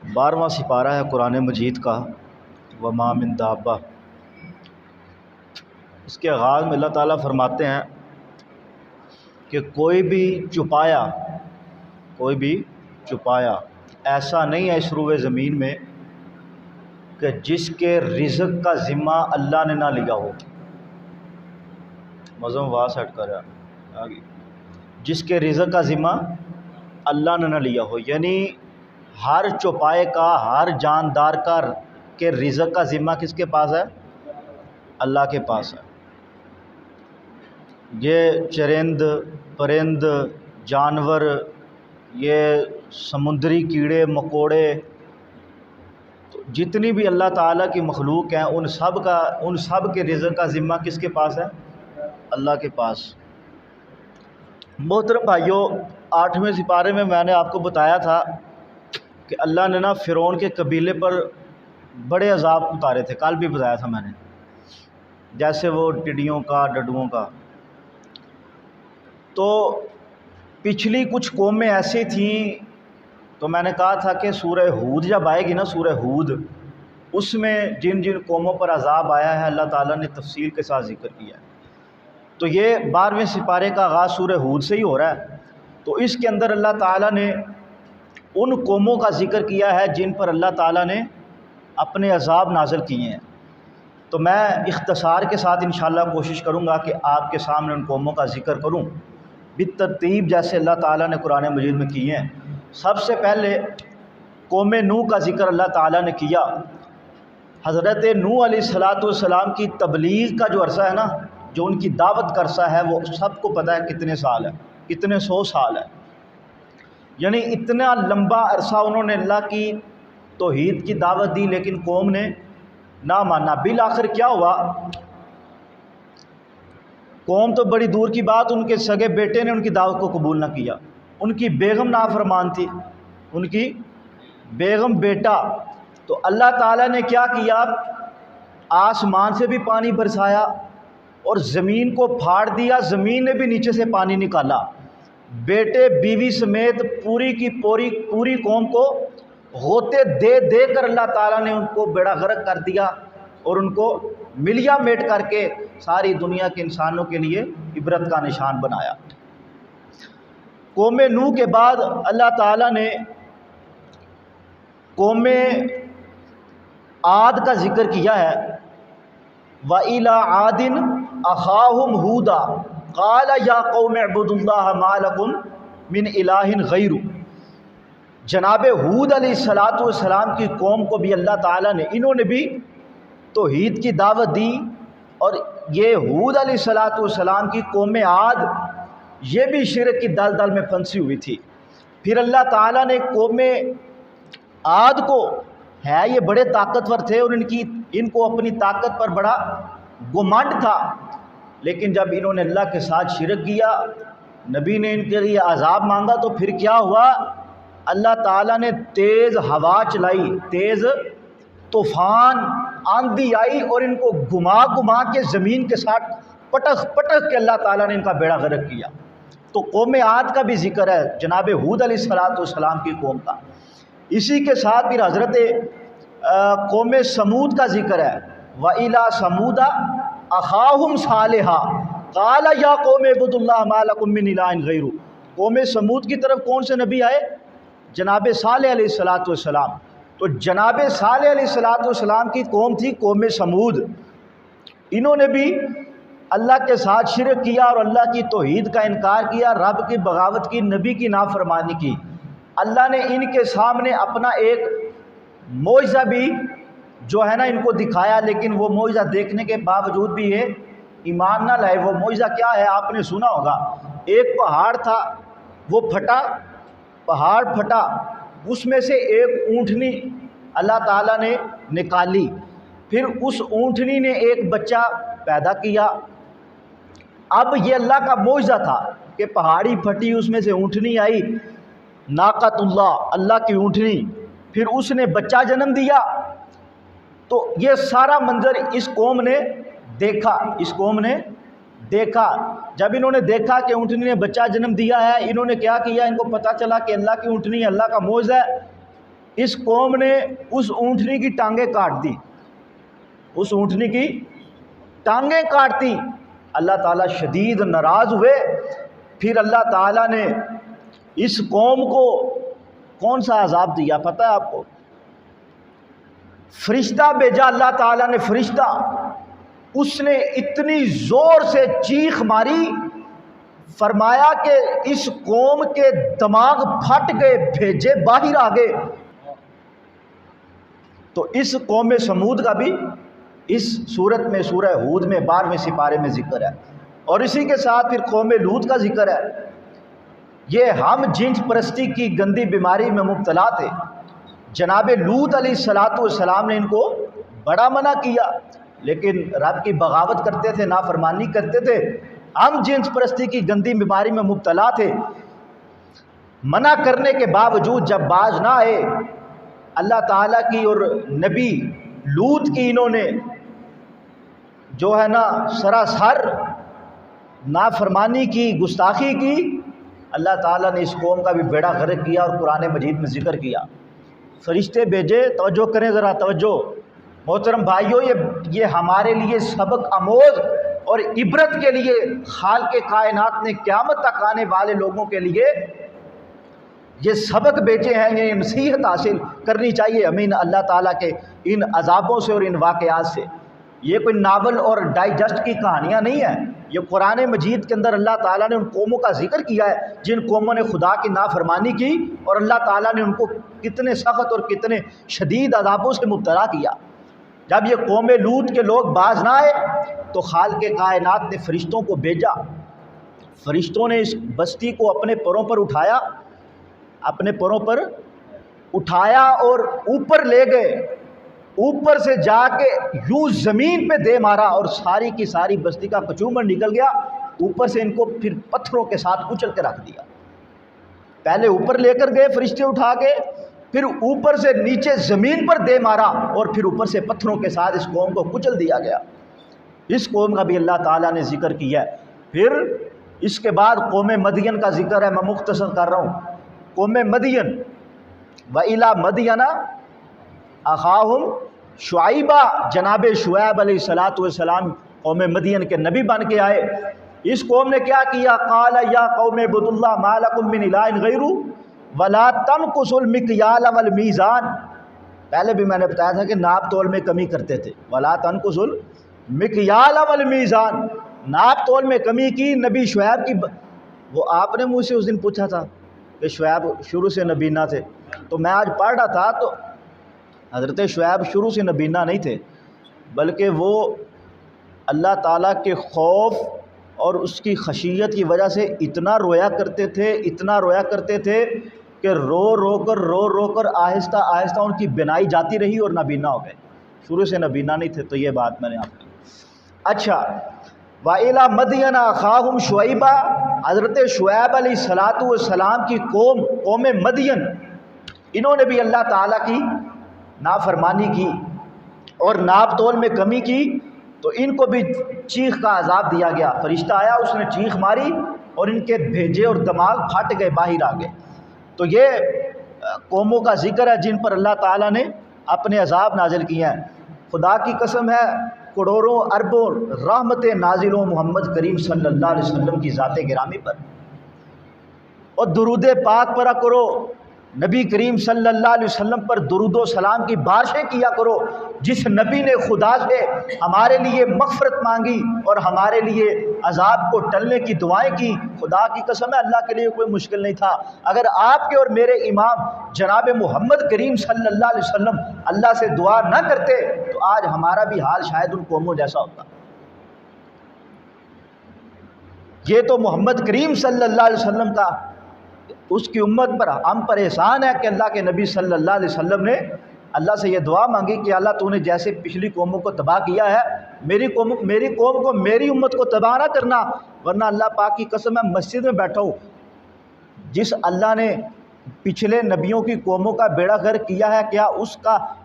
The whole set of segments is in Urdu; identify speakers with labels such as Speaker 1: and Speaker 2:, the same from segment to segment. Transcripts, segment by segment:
Speaker 1: 12واں سپارہ ہے قرآن مجید کا، وما من دابہ۔ اس کے آغاز میں اللہ تعالیٰ فرماتے ہیں کہ کوئی بھی چھپایا ایسا نہیں ہے اس روئے زمین میں کہ جس کے رزق کا ذمہ اللہ نے نہ لیا ہو۔ مظلوم واس ہٹ کر آگے، جس کے رزق کا ذمہ اللہ نے نہ لیا ہو، یعنی ہر چوپائے کا، ہر جاندار کا کے رزق کا ذمہ کس کے پاس ہے؟ اللہ کے پاس ہے۔ یہ چرند پرند جانور، یہ سمندری کیڑے مکوڑے، جتنی بھی اللہ تعالیٰ کی مخلوق ہیں، ان سب کے رزق کا ذمہ کس کے پاس ہے؟ اللہ کے پاس۔ محترم بھائیوں، 8ویں سپارے میں نے آپ کو بتایا تھا کہ اللہ نے فرعون کے قبیلے پر بڑے عذاب اتارے تھے، کل بھی بتایا تھا میں نے، جیسے وہ ٹڈیوں کا، ڈڈوؤں کا۔ تو پچھلی کچھ قومیں ایسی تھیں، تو میں نے کہا تھا کہ سورہ ہود جب آئے گی نا، سورہ ہود، اس میں جن جن قوموں پر عذاب آیا ہے اللہ تعالیٰ نے تفصیل کے ساتھ ذکر کیا ہے۔ تو یہ 12ویں سپارے کا آغاز سورہ ہود سے ہی ہو رہا ہے۔ تو اس کے اندر اللہ تعالیٰ نے ان قوموں کا ذکر کیا ہے جن پر اللہ تعالیٰ نے اپنے عذاب نازل کیے ہیں۔ تو میں اختصار کے ساتھ انشاءاللہ کوشش کروں گا کہ آپ کے سامنے ان قوموں کا ذکر کروں بالترتیب جیسے اللہ تعالیٰ نے قرآن مجید میں کیے ہیں۔ سب سے پہلے قوم نوح کا ذکر اللہ تعالیٰ نے کیا۔ حضرت نوح علیہ السلام کی تبلیغ کا جو عرصہ ہے نا، جو ان کی دعوت کا عرصہ ہے، وہ سب کو پتہ ہے کتنے سال ہے، کتنے 100 سال ہے۔ یعنی اتنا لمبا عرصہ انہوں نے اللہ کی توحید کی دعوت دی، لیکن قوم نے نہ مانا۔ بالآخر کیا ہوا؟ قوم تو بڑی دور کی بات، ان کے سگے بیٹے نے ان کی دعوت کو قبول نہ کیا۔ ان کی بیگم نافرمان تھی، ان کی بیگم بیٹا۔ تو اللہ تعالیٰ نے کیا کیا؟ آسمان سے بھی پانی برسایا اور زمین کو پھاڑ دیا، زمین نے بھی نیچے سے پانی نکالا۔ بیٹے بیوی سمیت پوری کی پوری قوم کو غوطے دے دے کر اللہ تعالیٰ نے ان کو بیڑا غرق کر دیا اور ان کو ملیا میٹ کر کے ساری دنیا کے انسانوں کے لیے عبرت کا نشان بنایا۔ قوم نوح کے بعد اللہ تعالیٰ نے قوم عاد کا ذکر کیا ہے۔ وَإِلَىٰ عَادٍ أَخَاهُمْ هُودًا قَالَ يَا قَوْمِ اعْبُدُوا اللَّهَ مَا لَكُم مِّنْ إِلَٰهٍ غَيْرُهُ۔ جناب ہود علیہ السلام کی قوم کو بھی اللہ تعالیٰ نے، انہوں نے بھی توحید کی دعوت دی، اور یہ ہود علیہ السلام کی قوم عاد یہ بھی شرک کی دلدل میں پھنسی ہوئی تھی۔ پھر اللہ تعالیٰ نے قوم عاد کو، ہے یہ بڑے طاقتور تھے اور ان کو اپنی طاقت پر بڑا گمنڈ تھا، لیکن جب انہوں نے اللہ کے ساتھ شرک کیا، نبی نے ان کے لیے عذاب مانگا، تو پھر کیا ہوا؟ اللہ تعالیٰ نے تیز ہوا چلائی، تیز طوفان آندھی آئی اور ان کو گھما کے زمین کے ساتھ پٹک کے اللہ تعالیٰ نے ان کا بیڑا غرق کیا۔ تو قوم عاد کا بھی ذکر ہے، جناب ہود علیہ السلام کی قوم کا۔ اسی کے ساتھ پھر حضرت قوم سمود کا ذکر ہے۔ وَإِلَىٰ ثَمُودَ أَخَاهُمْ صَالِحًا قَالَ يَا قَوْمِ اعْبُدُوا اللَّهَ مَا لَكُم مِّنْ إِلَٰهٍ غَيْرُهُ۔ قوم سمود کی طرف کون سے نبی آئے؟ جناب صالح علیہ السلام۔ تو جناب صالح علیہ السلام کی قوم تھی قوم سمود۔ انہوں نے بھی اللہ کے ساتھ شرک کیا اور اللہ کی توحید کا انکار کیا، رب کی بغاوت کی، نبی کی نافرمانی کی۔ اللہ نے ان کے سامنے اپنا ایک معجزہ بھی جو ہے نا ان کو دکھایا، لیکن وہ معجزہ دیکھنے کے باوجود بھی یہ ایمان نہ لائے۔ وہ معجزہ کیا ہے؟ آپ نے سنا ہوگا، ایک پہاڑ تھا، وہ پھٹا، پہاڑ پھٹا، اس میں سے ایک اونٹنی اللہ تعالیٰ نے نکالی، پھر اس اونٹنی نے ایک بچہ پیدا کیا۔ اب یہ اللہ کا معجزہ تھا کہ پہاڑی پھٹی، اس میں سے اونٹنی آئی، ناقۃ اللہ کی اونٹنی، پھر اس نے بچہ جنم دیا۔ تو یہ سارا منظر اس قوم نے دیکھا۔ جب انہوں نے دیکھا کہ اونٹنی نے بچہ جنم دیا ہے، انہوں نے کیا کیا؟ ان کو پتہ چلا کہ اللہ کی اونٹنی اللہ کا معجزہ ہے، اس قوم نے اس اونٹنی کی ٹانگیں کاٹ دی، اس اونٹنی کی ٹانگیں کاٹتی، اللہ تعالیٰ شدید ناراض ہوئے۔ پھر اللہ تعالیٰ نے اس قوم کو کون سا عذاب دیا پتہ ہے آپ کو؟ فرشتہ بھیجا اللہ تعالیٰ نے، فرشتہ، اس نے اتنی زور سے چیخ ماری، فرمایا کہ اس قوم کے دماغ پھٹ گئے، بھیجے باہر آ گئے۔ تو اس قوم سمود کا بھی اس صورت میں سورہ ہود میں 12ویں سپارے میں ذکر ہے، اور اسی کے ساتھ پھر قوم لوط کا ذکر ہے۔ یہ ہم جنس پرستی کی گندی بیماری میں مبتلا تھے، جناب لوط علیہ السلام نے ان کو بڑا منع کیا، لیکن رب کی بغاوت کرتے تھے، نافرمانی کرتے تھے، ہم جنس پرستی کی گندی بیماری میں مبتلا تھے۔ منع کرنے کے باوجود جب باز نہ آئے، اللہ تعالیٰ کی اور نبی لوط کی انہوں نے جو ہے نا سراسر نافرمانی کی، گستاخی کی، اللہ تعالیٰ نے اس قوم کا بھی بیڑا غرق کیا، اور قرآن مجید میں ذکر کیا۔ فرشتے بھیجے، توجہ کریں ذرا، توجہ محترم بھائیوں، یہ ہمارے لیے سبق آموز اور عبرت کے لیے، خالق کائنات نے قیامت تک آنے والے لوگوں کے لیے یہ سبق بھیجے ہیں، یہ نصیحت حاصل کرنی چاہیے ہمیں اللہ تعالیٰ کے ان عذابوں سے اور ان واقعات سے۔ یہ کوئی ناول اور ڈائجسٹ کی کہانیاں نہیں ہیں، یہ قرآن مجید کے اندر اللہ تعالیٰ نے ان قوموں کا ذکر کیا ہے جن قوموں نے خدا کی نافرمانی کی، اور اللہ تعالیٰ نے ان کو کتنے سخت اور کتنے شدید عذابوں سے مبتلا کیا۔ جب یہ قوم لوط کے لوگ باز نہ آئے تو خالق کائنات نے فرشتوں کو بھیجا، فرشتوں نے اس بستی کو اپنے پروں پر اٹھایا، اپنے پروں پر اٹھایا اور اوپر لے گئے، اوپر سے جا کے یوں زمین پہ دے مارا، اور ساری کی ساری بستی کا کچومر نکل گیا۔ اوپر سے ان کو پھر پتھروں کے ساتھ کچل کے رکھ دیا۔ پہلے اوپر لے کر گئے فرشتے اٹھا کے، پھر اوپر سے نیچے زمین پر دے مارا، اور پھر اوپر سے پتھروں کے ساتھ اس قوم کو کچل دیا گیا۔ اس قوم کا بھی اللہ تعالیٰ نے ذکر کیا ہے۔ پھر اس کے بعد قوم مدین کا ذکر ہے، میں مختصر کر رہا ہوں۔ قوم مدین، وَإِلَى مَدْيَنَ أَخَاهُمْ شُعَيْبًا، جناب شعیب علیہ السلام قوم مدین کے نبی بن کے آئے۔ اس قوم نے کیا کیا؟ قَالَ يَا قَوْمِ اعْبُدُوا اللَّهَ مَا لَكُم مِّنْ إِلَٰهٍ غَيْرُهُ وَلَا تَنقُصُوا الْمِكْيَالَ وَالْمِيزَانَ۔ پہلے بھی میں نے بتایا تھا کہ ناپ تول میں کمی کرتے تھے، وَلَا تَنقُصُوا الْمِكْيَالَ وَالْمِيزَانَ، ناپ تول میں کمی کی نبی شعیب کی۔ وہ آپ نے مجھ سے اس دن پوچھا تھا کہ شعیب شروع سے نبینا تھے، تو میں آج پڑھ رہا تھا تو حضرت شعیب شروع سے نبینا نہیں تھے، بلکہ وہ اللہ تعالیٰ کے خوف اور اس کی خشیت کی وجہ سے اتنا رویا کرتے تھے، اتنا رویا کرتے تھے کہ رو رو کر آہستہ آہستہ ان کی بینائی جاتی رہی اور نابینا ہو گئے۔ شروع سے نبینا نہیں تھے، تو یہ بات میں نے آپ کو۔ اچھا، وَإِلَى مَدْيَنَ أَخَاهُمْ شُعَيْبًا، حضرت شعیب علیہ السلام کی قوم مدین، انہوں نے بھی اللہ تعالیٰ کی نافرمانی کی اور ناپ تول میں کمی کی، تو ان کو بھی چیخ کا عذاب دیا گیا۔ فرشتہ آیا، اس نے چیخ ماری اور ان کے بھیجے اور دماغ پھٹ گئے، باہر آ گئے۔ تو یہ قوموں کا ذکر ہے جن پر اللہ تعالیٰ نے اپنے عذاب نازل کیے ہیں۔ خدا کی قسم ہے، کروڑوں اربوں رحمتیں نازل ہوں محمد کریم صلی اللہ علیہ وسلم کی ذات گرامی پر، اور درود پاک پڑھا کرو، نبی کریم صلی اللہ علیہ وسلم پر درود و سلام کی بارشیں کیا کرو۔ جس نبی نے خدا سے ہمارے لیے مغفرت مانگی اور ہمارے لیے عذاب کو ٹلنے کی دعائیں کی، خدا کی قسم ہے اللہ کے لیے کوئی مشکل نہیں تھا۔ اگر آپ کے اور میرے امام جناب محمد کریم صلی اللہ علیہ وسلم اللہ سے دعا نہ کرتے تو آج ہمارا بھی حال شاید ان قوموں جیسا ہوتا۔ یہ تو محمد کریم صلی اللہ علیہ وسلم کا، اس کی امت پر، ہم پر احسان ہے کہ اللہ کے نبی صلی اللہ علیہ وسلم نے اللہ سے یہ دعا مانگی کہ اللہ تو نے جیسے پچھلی قوموں کو تباہ کیا ہے، میری قوم کو، میری امت کو تباہ نہ کرنا، ورنہ اللہ پاک کی قسم ہے مسجد میں بیٹھا ہوں، جس اللہ نے پچھلے نبیوں کی قوموں کا بیڑا غرق کیا ہے، کیا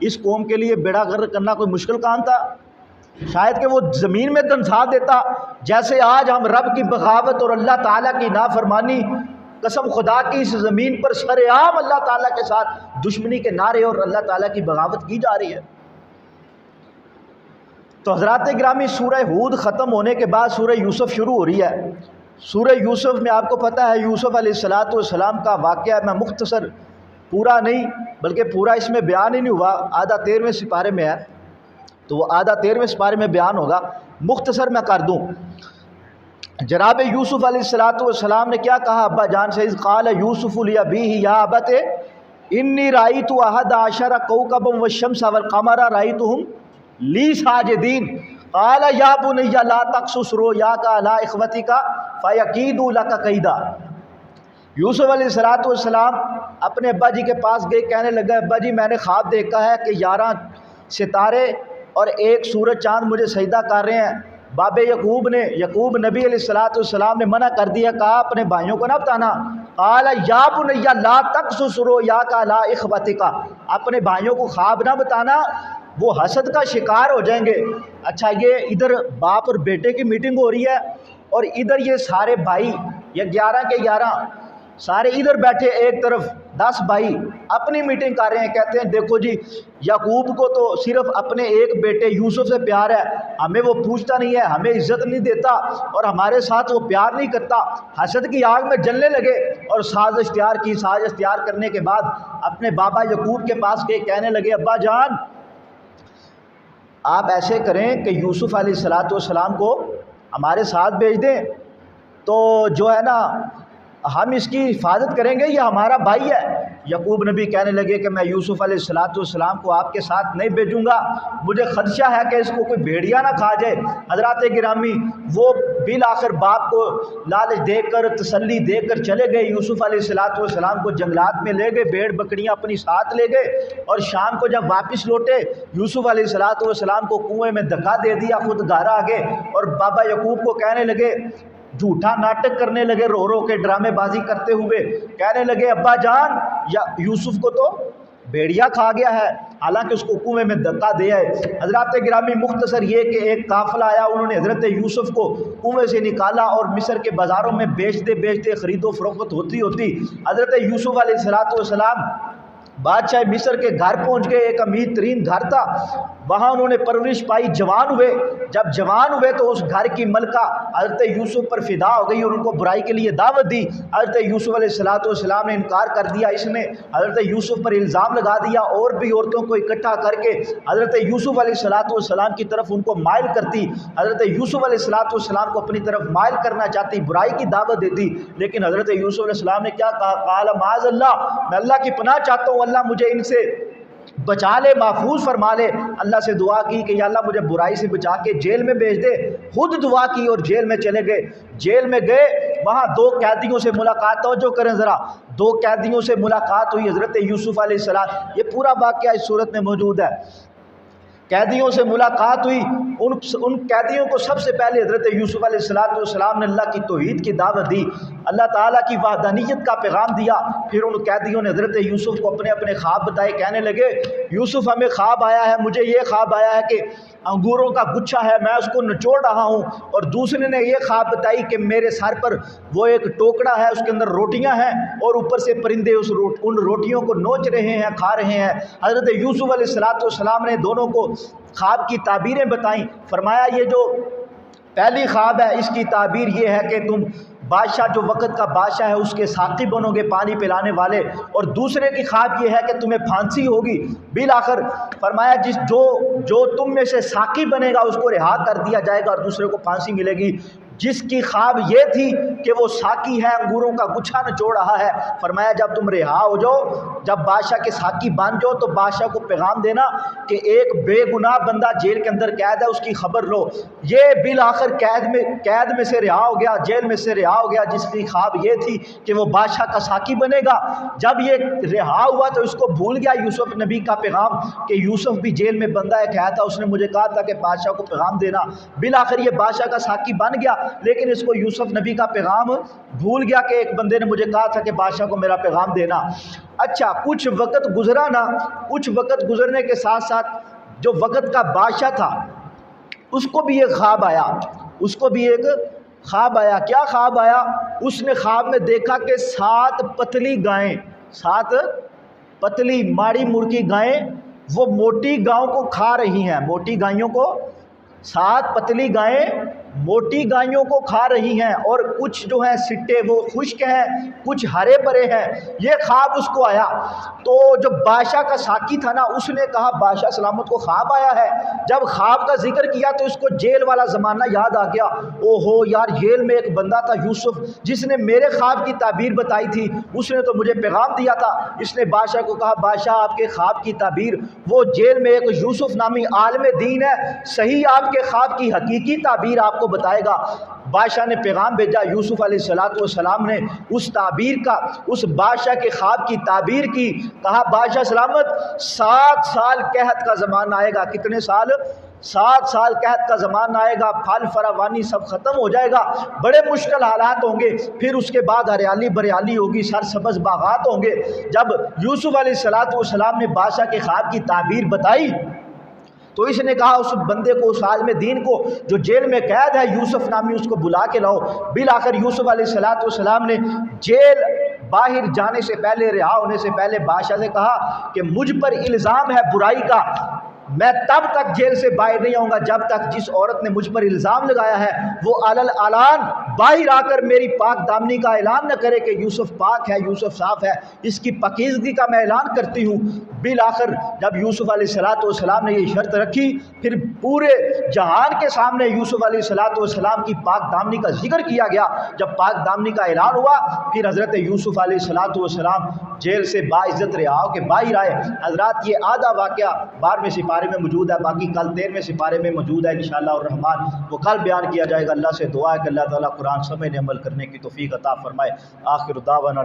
Speaker 1: اس قوم کے لیے بیڑا غرق کرنا کوئی مشکل کام تھا؟ شاید کہ وہ زمین میں دنسا دیتا۔ جیسے آج ہم رب کی بغاوت اور اللہ تعالیٰ کی نافرمانی قسم خدا کی اس زمین پر سرعام اللہ تعالیٰ کے ساتھ دشمنی کے نعرے اور اللہ تعالیٰ کی بغاوت کی جا رہی ہے۔ تو حضرات گرامی، سورہ ہود ختم ہونے کے بعد سورہ یوسف شروع ہو رہی ہے۔ سورہ یوسف میں آپ کو پتہ ہے یوسف علیہ السلام کا واقعہ میں مختصر، پورا نہیں بلکہ پورا اس میں بیان ہی نہیں ہوا، آدھا 13ویں سپارے میں ہے، تو وہ آدھا 13ویں سپارے میں بیان ہوگا، مختصر میں کر دوں۔ جناب یوسف علیہ السلام نے کیا کہا ابا جان سے؟ اذ قال یوسف لابیہ یا ابت انی رأیت احد عشر کوکبا والشمس والقمر رأیتهم لی ساجدین قال یا بنی لا تقصص رؤیاک علی اخوتک فیکیدوا لک کیدا۔ یوسف علیہ السلام اپنے ابا جی کے پاس گئے، کہنے لگا ابا جی میں نے خواب دیکھا ہے کہ 11 ستارے اور ایک سورج چاند مجھے سجدہ کر رہے ہیں۔ باب یعقوب نبی علیہ السلام نے منع کر دیا، کہا اپنے بھائیوں کو نہ بتانا۔ قال یا بنی لا تقصص رؤیاک علی اخوتک، اپنے بھائیوں کو خواب نہ بتانا، وہ حسد کا شکار ہو جائیں گے۔ اچھا، یہ ادھر باپ اور بیٹے کی میٹنگ ہو رہی ہے اور ادھر یہ سارے بھائی، یہ 11 کے 11 سارے ادھر بیٹھے، ایک طرف 10 بھائی اپنی میٹنگ کر رہے ہیں، کہتے ہیں دیکھو جی یعقوب کو تو صرف اپنے ایک بیٹے یوسف سے پیار ہے، ہمیں وہ پوچھتا نہیں ہے، ہمیں عزت نہیں دیتا اور ہمارے ساتھ وہ پیار نہیں کرتا۔ حسد کی آگ میں جلنے لگے اور سازش تیار کی۔ سازش تیار کرنے کے بعد اپنے بابا یعقوب کے پاس گئے، کہنے لگے ابا جان آپ ایسے کریں کہ یوسف علیہ السلام کو ہمارے ساتھ بھیج دیں، تو جو ہے نا ہم اس کی حفاظت کریں گے، یہ ہمارا بھائی ہے۔ یعقوب نبی کہنے لگے کہ میں یوسف علیہ السلام کو آپ کے ساتھ نہیں بھیجوں گا، مجھے خدشہ ہے کہ اس کو کوئی بھیڑیا نہ کھا جائے۔ حضرات گرامی، وہ بالآخر باپ کو لالچ دے کر، تسلی دے کر چلے گئے، یوسف علیہ السلام کو جنگلات میں لے گئے، بھیڑ بکریاں اپنی ساتھ لے گئے، اور شام کو جب واپس لوٹے یوسف علیہ السلام کو کنویں میں دھکا دے دیا، خود گھر آ گئے اور بابا یعقوب کو کہنے لگے، جھوٹا ناٹک کرنے لگے، رو رو کے ڈرامے بازی کرتے ہوئے کہنے لگے ابا جان یا یوسف کو تو بھیڑیا کھا گیا ہے، حالانکہ اس کو کنویں میں دھکا دیا ہے۔ حضرات گرامی، مختصر یہ کہ ایک قافلہ آیا، انہوں نے حضرت یوسف کو کنویں سے نکالا اور مصر کے بازاروں میں بیچتے خرید و فروخت ہوتی حضرت یوسف علیہ السلام بادشاہ مصر کے گھر پہنچ گئے، ایک امیر ترین گھر تھا، وہاں انہوں نے پرورش پائی، جوان ہوئے۔ جب جوان ہوئے تو اس گھر کی ملکہ حضرت یوسف پر فدا ہو گئی اور ان کو برائی کے لیے دعوت دی۔ حضرت یوسف علیہ السلام نے انکار کر دیا، اس نے حضرت یوسف پر الزام لگا دیا، اور بھی عورتوں کو اکٹھا کر کے حضرت یوسف علیہ السلام کی طرف ان کو مائل کرتی، حضرت یوسف علیہ السلام کو اپنی طرف مائل کرنا چاہتی، برائی کی دعوت دیتی۔ لیکن حضرت یوسف علیہ السلام نے کیا کہا؟ قال معاذ اللہ، میں اللہ کی پناہ چاہتا ہوں، اللہ مجھے ان سے بچا لے، محفوظ فرما لے۔ اللہ سے دعا کی کہ یا اللہ مجھے برائی سے بچا کے جیل میں بھیج دے، خود دعا کی اور جیل میں چلے گئے۔ جیل میں گئے، وہاں 2 قیدیوں سے ملاقات، توجہ کریں ذرا، 2 قیدیوں سے ملاقات ہوئی حضرت یوسف علیہ السلام، یہ پورا واقعہ اس صورت میں موجود ہے۔ قیدیوں سے ملاقات ہوئی، ان قیدیوں کو سب سے پہلے حضرت یوسف علیہ السلام نے اللہ کی توحید کی دعوت دی، اللہ تعالیٰ کی وحدانیت کا پیغام دیا۔ پھر ان قیدیوں نے حضرت یوسف کو اپنے اپنے خواب بتائے، کہنے لگے یوسف ہمیں خواب آیا ہے، مجھے یہ خواب آیا ہے کہ انگوروں کا گچھا ہے، میں اس کو نچوڑ رہا ہوں، اور دوسرے نے یہ خواب بتائی کہ میرے سر پر وہ ایک ٹوکڑا ہے، اس کے اندر روٹیاں ہیں اور اوپر سے پرندے ان روٹیوں کو نوچ رہے ہیں، کھا رہے ہیں۔ حضرت یوسف علیہ السلام نے دونوں کو خواب کی تعبیریں بتائیں، فرمایا یہ جو پہلی خواب ہے اس کی تعبیر یہ ہے کہ تم بادشاہ جو وقت کا بادشاہ ہے اس کے ساقی بنو گے، پانی پلانے والے، اور دوسرے کی خواب یہ ہے کہ تمہیں پھانسی ہوگی۔ بالآخر فرمایا جو تم میں سے ساقی بنے گا اس کو رہا کر دیا جائے گا اور دوسرے کو پھانسی ملے گی۔ جس کی خواب یہ تھی کہ وہ ساقی ہے، انگوروں کا گچھا نچوڑ رہا ہے، فرمایا جب تم رہا ہو جاؤ، جب بادشاہ کے ساقی بن جاؤ تو بادشاہ کو پیغام دینا کہ ایک بے گناہ بندہ جیل کے اندر قید ہے، اس کی خبر لو۔ یہ بالآخر قید میں سے رہا ہو گیا، جیل میں سے رہا ہو گیا، جس کی خواب یہ تھی کہ وہ بادشاہ کا ساقی بنے گا۔ جب یہ رہا ہوا تو اس کو بھول گیا یوسف نبی کا پیغام کہ یوسف بھی جیل میں بندہ ایک آیا تھا، اس نے مجھے کہا تھا کہ بادشاہ کو پیغام دینا۔ بالآخر یہ بادشاہ کا ساقی بن گیا، لیکن اس کو یوسف نبی کا پیغام بھول گیا کہ ایک بندے نے مجھے کہا تھا کہ بادشاہ کو میرا پیغام دینا۔ اچھا، کچھ وقت گزرا نا، کچھ وقت گزرنے کے ساتھ ساتھ جو وقت کا بادشاہ تھا اس کو بھی ایک خواب آیا، اس کو بھی ایک خواب آیا. کیا خواب آیا؟ اس نے خواب میں دیکھا کہ 7 پتلی گائیں، 7 پتلی ماڑی مرکی گائیں وہ موٹی گاؤں کو کھا رہی ہیں. موٹی گائیوں کو، 7 پتلی گائیں موٹی گائیوں کو کھا رہی ہیں، اور کچھ جو ہیں سٹے وہ خشک ہیں، کچھ ہرے بھرے ہیں. یہ خواب اس کو آیا. تو جو بادشاہ کا ساقی تھا نا، اس نے کہا بادشاہ سلامت کو خواب آیا ہے. جب خواب کا ذکر کیا تو اس کو جیل والا زمانہ یاد آ گیا. او ہو یار، جیل میں ایک بندہ تھا یوسف، جس نے میرے خواب کی تعبیر بتائی تھی، اس نے تو مجھے پیغام دیا تھا. اس نے بادشاہ کو کہا بادشاہ آپ کے خواب کی تعبیر، وہ جیل میں ایک یوسف نامی عالم دین ہے، صحیح آپ کے خواب کی حقیقی تعبیر آپ کو بتائے گا. بادشاہ نے پیغام بھیجا. یوسف علیہ السلام نے اس تعبیر کا، اس بادشاہ کے خواب کی تعبیر کی. کہا بادشاہ سلامت 7 سال قحط کا زمانہ آئے گا. کتنے سال؟ 7 سال قحط کا زمانہ آئے گا، پھل فراوانی سب ختم ہو جائے گا، بڑے مشکل حالات ہوں گے، پھر اس کے بعد ہریالی بریالی ہوگی، سرسبز باغات ہوں گے. جب یوسف علیہ السلام نے بادشاہ کے خواب کی تعبیر بتائی تو اس نے کہا اس بندے کو، اس عالم دین کو جو جیل میں قید ہے یوسف نامی، اس کو بلا کے لاؤ. بالآخر یوسف علیہ السلام نے جیل باہر جانے سے پہلے، رہا ہونے سے پہلے بادشاہ سے کہا کہ مجھ پر الزام ہے برائی کا، میں تب تک جیل سے باہر نہیں آؤں گا جب تک جس عورت نے مجھ پر الزام لگایا ہے وہ علل اعلان باہر آ کر میری پاک دامنی کا اعلان نہ کرے کہ یوسف پاک ہے، یوسف صاف ہے. اس کی پاکیزگی کا میں اعلان کرتی ہوں. بالآخر جب یوسف علیہ السلام نے یہ شرط رکھی، پھر پورے جہان کے سامنے یوسف علیہ السلام کی پاک دامنی کا ذکر کیا گیا. جب پاک دامنی کا اعلان ہوا، پھر حضرت یوسف علیہ السلام جیل سے باعزت رہا ہو کے باہر آئے. حضرات یہ آدھا واقعہ 12ویں سپارے میں موجود ہے، باقی کل 13ویں سپارے میں موجود ہے انشاءاللہ الرحمن. وہ کل بیان کیا جائے گا. اللہ سے دعا ہے کہ اللہ تعالیٰ قرآن سمجھنے عمل کرنے کی توفیق عطا فرمائے. آخر دعوانا